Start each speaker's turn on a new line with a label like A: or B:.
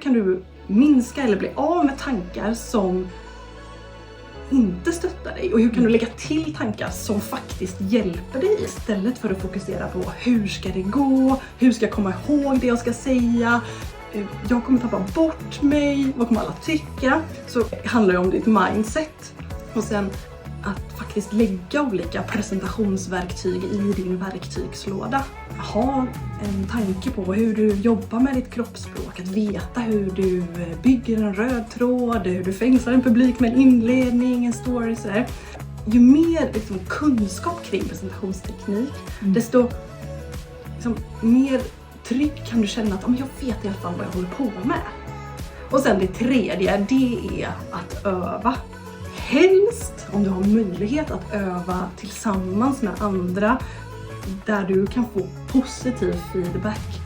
A: kan du minska eller bli av med tankar som inte stöttar dig? Och hur kan du lägga till tankar som faktiskt hjälper dig istället för att fokusera på hur ska det gå? Hur ska jag komma ihåg det jag ska säga? Jag kommer tappa bort mig. Vad kommer alla tycka? Så handlar det om ditt mindset. Och sen att faktiskt lägga olika presentationsverktyg i din verktygslåda. Ha en tanke på hur du jobbar med ditt kroppsspråk. Att veta hur du bygger en röd tråd, hur du fängslar en publik med en inledning, en story sådär. Ju mer liksom, kunskap kring presentationsteknik, desto liksom, mer trygg kan du känna att jag vet i alla fall vad jag håller på med. Och sen det tredje, det är att öva. Helst, om du har möjlighet att öva tillsammans med andra där du kan få positiv feedback